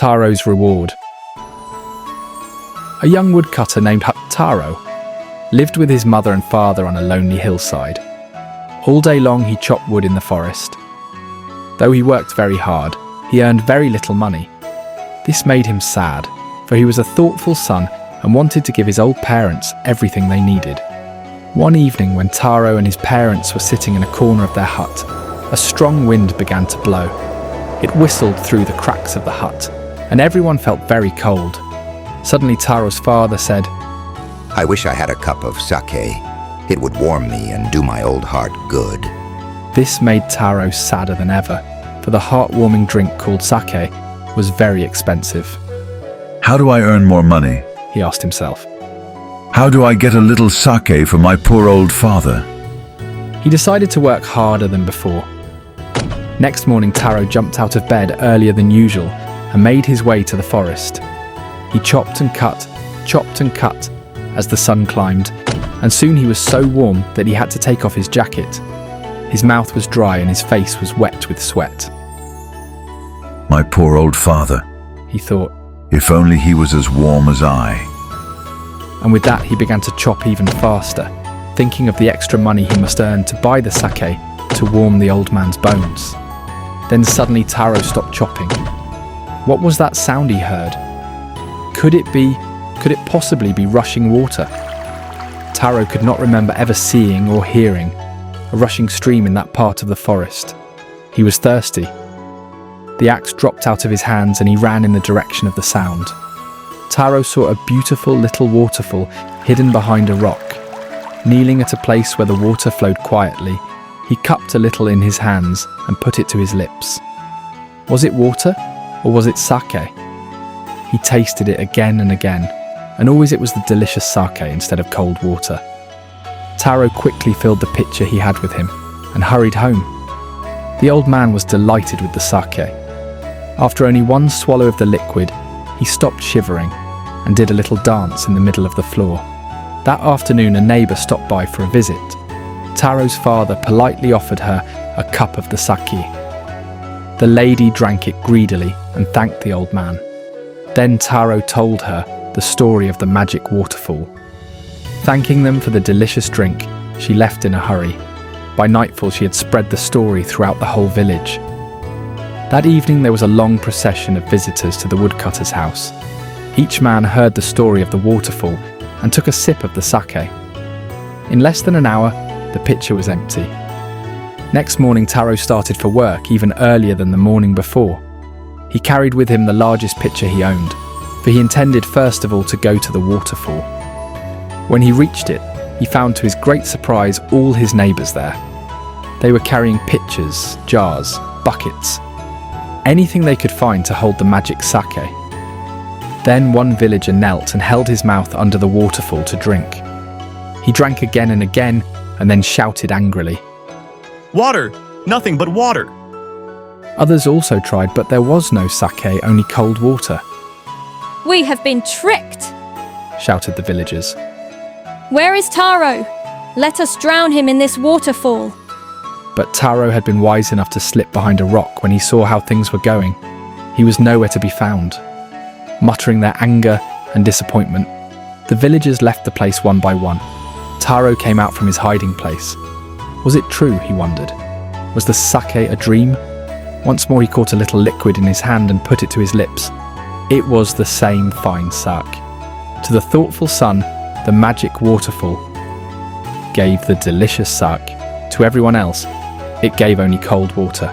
Taro's reward. A young woodcutter named Taro lived with his mother and father on a lonely hillside. All day long he chopped wood in the forest. Though he worked very hard, he earned very little money. This made him sad, for he was a thoughtful son and wanted to give his old parents everything they needed. One evening when Taro and his parents were sitting in a corner of their hut, a strong wind began to blow. It whistled through the cracks of the hut, and everyone felt very cold. Suddenly Taro's father said, "I wish I had a cup of sake. It would warm me and do my old heart good." This made Taro sadder than ever, for the heartwarming drink called sake was very expensive. How do I earn more money? He asked himself. How do I get a little sake for my poor old father? He decided to work harder than before. Next morning, Taro jumped out of bed earlier than usual and made his way to the forest. He chopped and cut as the sun climbed, and soon he was so warm that he had to take off his jacket. His mouth was dry and his face was wet with sweat. My poor old father, he thought. If only he was as warm as I. And with that he began to chop even faster, thinking of the extra money he must earn to buy the sake to warm the old man's bones. Then suddenly Taro stopped chopping. What was that sound he heard? Could it possibly be rushing water? Taro could not remember ever seeing or hearing a rushing stream in that part of the forest. He was thirsty. The axe dropped out of his hands and he ran in the direction of the sound. Taro saw a beautiful little waterfall hidden behind a rock. Kneeling at a place where the water flowed quietly, he cupped a little in his hands and put it to his lips. Was it water or was it sake? He tasted it again and again, and always it was the delicious sake instead of cold water. Taro quickly filled the pitcher he had with him and hurried home. The old man was delighted with the sake. After only one swallow of the liquid, he stopped shivering and did a little dance in the middle of the floor. That afternoon, a neighbour stopped by for a visit. Taro's father politely offered her a cup of the sake. The lady drank it greedily and thanked the old man. Then Taro told her the story of the magic waterfall. Thanking them for the delicious drink, she left in a hurry. By nightfall, she had spread the story throughout the whole village. That evening, there was a long procession of visitors to the woodcutter's house. Each man heard the story of the waterfall and took a sip of the sake. In less than an hour, the pitcher was empty. Next morning, Taro started for work even earlier than the morning before. He carried with him the largest pitcher he owned, for he intended first of all to go to the waterfall. When he reached it, he found to his great surprise all his neighbours there. They were carrying pitchers, jars, buckets, anything they could find to hold the magic sake. Then one villager knelt and held his mouth under the waterfall to drink. He drank again and again, and then shouted angrily, "Water! Nothing but water!" Others also tried, but there was no sake, only cold water. "We have been tricked!" shouted the villagers. "Where is Taro? Let us drown him in this waterfall." But Taro had been wise enough to slip behind a rock when he saw how things were going. He was nowhere to be found. Muttering their anger and disappointment, the villagers left the place one by one. Taro came out from his hiding place. Was it true, he wondered? Was the sake a dream? Once more he caught a little liquid in his hand and put it to his lips. It was the same fine sake. To the thoughtful son, the magic waterfall gave the delicious sake. To everyone else, it gave only cold water.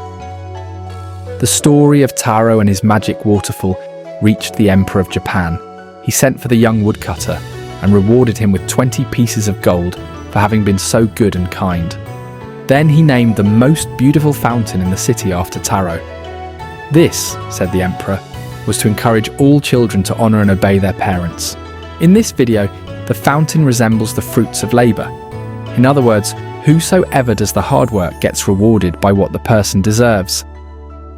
The story of Taro and his magic waterfall reached the Emperor of Japan. He sent for the young woodcutter and rewarded him with 20 pieces of gold for having been so good and kind. Then he named the most beautiful fountain in the city after Taro. This, said the Emperor, was to encourage all children to honour and obey their parents. In this video, the fountain resembles the fruits of labour. In other words, whosoever does the hard work gets rewarded by what the person deserves.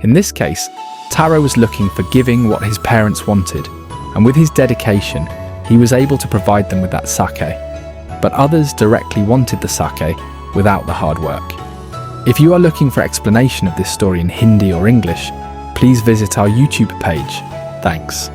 In this case, Taro was looking for giving what his parents wanted, and with his dedication, he was able to provide them with that sake. But others directly wanted the sake without the hard work. If you are looking for explanation of this story in Hindi or English, please visit our YouTube page Thanks.